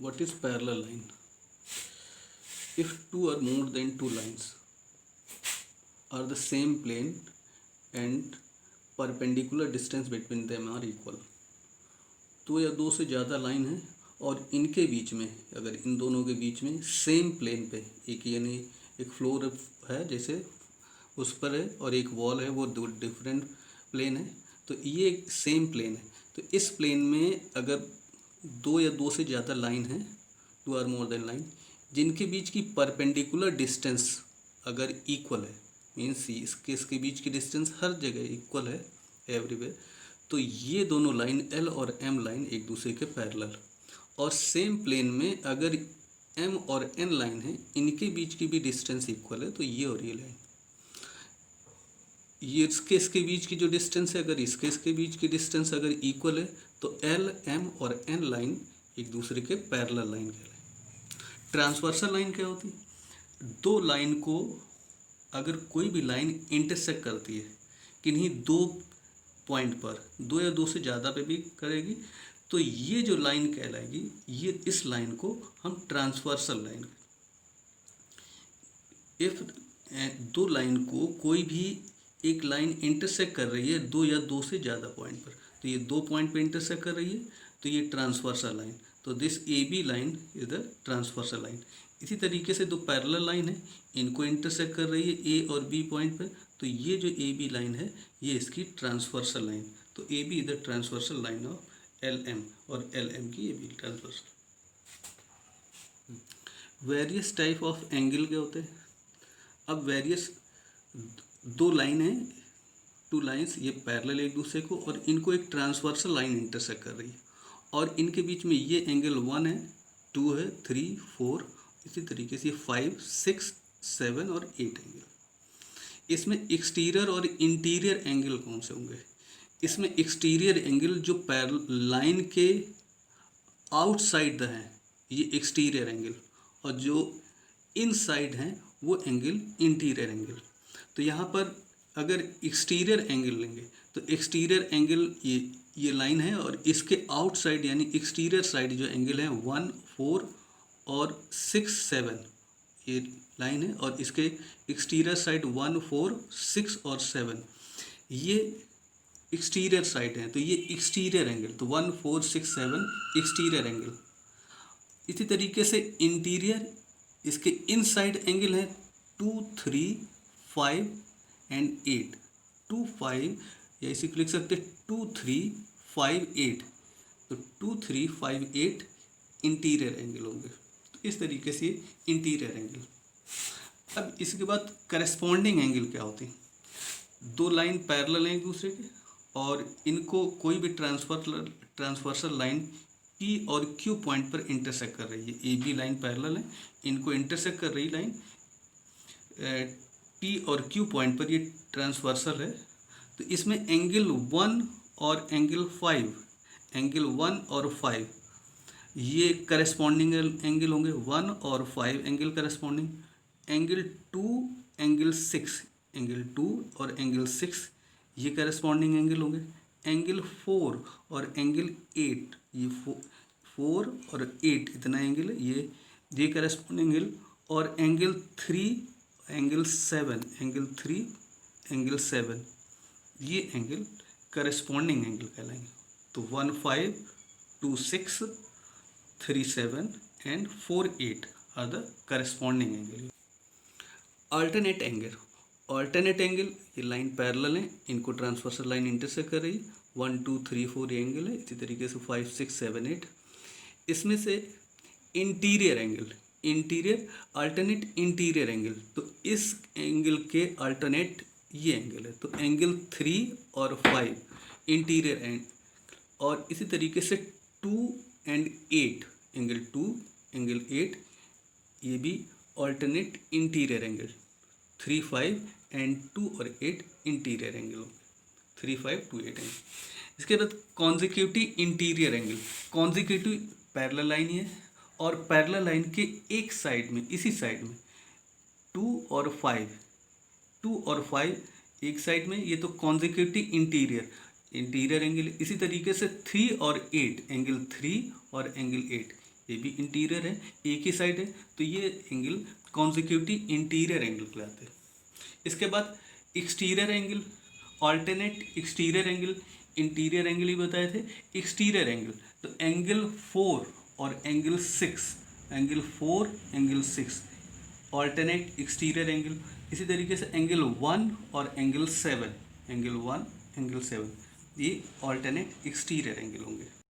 What is parallel line? If two or more than two lines are the same plane and perpendicular distance between them are equal, दो या दो से ज़्यादा line है और इनके बीच में, अगर इन दोनों के बीच में सेम प्लेन पे एक, यानी एक फ्लोर है जैसे उस पर है और एक वॉल है, वो दो डिफरेंट प्लेन है, तो ये एक सेम प्लेन है। तो इस प्लेन में अगर दो या दो से ज़्यादा लाइन है, two are more than line, जिनके बीच की परपेंडिकुलर डिस्टेंस अगर इक्वल है, मीन्स इसके बीच की डिस्टेंस हर जगह इक्वल है एवरीवेयर, तो ये दोनों लाइन एल और एम लाइन एक दूसरे के पैरेलल। और सेम प्लेन में अगर एम और एन लाइन है, इनके बीच की भी डिस्टेंस इक्वल है, तो ये और ये लाइन, ये इसके बीच की जो डिस्टेंस है, अगर इसके बीच की डिस्टेंस अगर इक्वल है, तो एल एम और एन लाइन एक दूसरे के पैरेलल लाइन कहलाए। ट्रांसवर्सल लाइन क्या होती है? दो लाइन को अगर कोई भी लाइन इंटरसेक्ट करती है किन्हीं दो पॉइंट पर, दो या दो से ज़्यादा पे भी करेगी, तो ये जो लाइन कहलाएगी, ये इस लाइन को हम ट्रांसवर्सल लाइन। इफ दो लाइन को कोई भी एक लाइन इंटरसेक्ट कर रही है दो या दो से ज़्यादा पॉइंट पर, तो ये दो पॉइंट पे इंटरसेक्ट कर रही है, तो ये ट्रांसवर्सल लाइन, तो this A B line is the transversal line. इसी तरीके से दो पैरेलल लाइन है, इनको इंटरसेक्ट कर रही है ए और बी पॉइंट पर, तो ये जो ए बी लाइन है ये इसकी ट्रांसवर्सल लाइन, तो A B is the transversal line of L M, और एल एम की A B transversal. Various type of angle क्या होते हैं? अब वेरियस दो लाइन है, टू लाइंस, ये पैरेलल एक दूसरे को, और इनको एक ट्रांसवर्सल लाइन इंटरसेक्ट कर रही है, और इनके बीच में ये एंगल 1 है, 2 है, 3, 4, इसी तरीके से 5, 6, 7 और 8 एंगल। इसमें एक्सटीरियर और इंटीरियर एंगल कौन से होंगे? इसमें एक्सटीरियर एंगल जो लाइन के आउटसाइड हैं, ये एक्सटीरियर एंगल, और जो इनसाइड हैं वो एंगल इंटीरियर एंगल। तो यहाँ पर अगर एक्सटीरियर एंगल लेंगे, तो एक्सटीरियर एंगल ये लाइन है, और इसके आउटसाइड यानी एक्सटीरियर साइड जो एंगल है 1, 4 और 6, 7 ये लाइन है, और इसके एक्सटीरियर साइड 1, 4, 6 और 7 ये एक्सटीरियर साइड है, तो ये एक्सटीरियर एंगल, तो 1, 4, 6, 7 एक्सटीरियर एंगल। इसी तरीके से इंटीरियर, इसके इनसाइड एंगल है 2, 3, 5 एंड 8, 2, 5, या इसी को लिख सकते 2, 3, 5, 8, तो 2, 3, 5, 8 इंटीरियर एंगल होंगे। तो इस तरीके से इंटीरियर एंगल। अब इसके बाद करस्पॉन्डिंग एंगल क्या होते हैं? दो लाइन पैरेलल हैं एक दूसरे के, और इनको कोई भी ट्रांसवर्सल लाइन पी और क्यू पॉइंट पर इंटरसेक्ट कर रही है। ए बी लाइन पैरेलल है, इनको इंटरसेक्ट कर रही लाइन पी और क्यू पॉइंट पर, ये ट्रांसवर्सल है। तो इसमें एंगल 1 और एंगल 5, एंगल 1 और 5 ये करस्पॉन्डिंग एंगल होंगे, 1 और 5 angle corresponding. Angle 2, angle 6, angle 2 और एंगल 6 ये करस्पॉन्डिंग एंगल होंगे। एंगल 4 और एंगल 8, ये 4 और 8 इतना एंगल है, ये करस्पॉन्डिंग एंगल। और एंगल 3, एंगल 7, एंगल 3, एंगल 7 ये एंगल करस्पॉन्डिंग एंगल कहलाएंगे। तो 1, 5, 2, 6, 3, 7 and 4, 8 are the corresponding angle. Alternate angle, alternate angle, ये लाइन पैरेलल है, इनको ट्रांसवर्सल लाइन इंटरसेक्ट कर रही है, 1, 2, 3, 4 ये एंगल है। इसी तरीके से 5, 6, 7, 8। इसमें से interior angle, interior alternate interior angle, तो इस एंगल के अल्टरनेट ये एंगल है, तो एंगल 3 और 5 इंटीरियर एंगल। और इसी तरीके से 2 एंड 8, एंगल 2, एंगल 8 ये भी अल्टरनेट इंटीरियर एंगल। 3, 5 एंड 2 और 8 इंटीरियर एंगल, 3, 5, 2, 8 एंगल। इसके बाद consecutive interior angle, consecutive parallel line है, और पैरेलल लाइन के एक साइड में, इसी साइड में 2 और 5 एक साइड में, ये तो कॉन्जिक्यूटिव इंटीरियर एंगल। इसी तरीके से 3 और 8, एंगल 3 और एंगल 8 ये भी इंटीरियर है, एक ही साइड है, तो ये एंगल कॉन्जिक्यूटिव इंटीरियर एंगल कहलाते हैं। इसके बाद exterior angle, alternate exterior angle, interior angle ही बताए थे। एक्सटीरियर एंगल तो एंगल 4 और angle 6, angle 4 angle 6 alternate exterior angle. इसी तरीके से एंगल 1 और एंगल 7, एंगल 1 एंगल 7 ये ऑल्टरनेट एक्सटीरियर एंगल होंगे।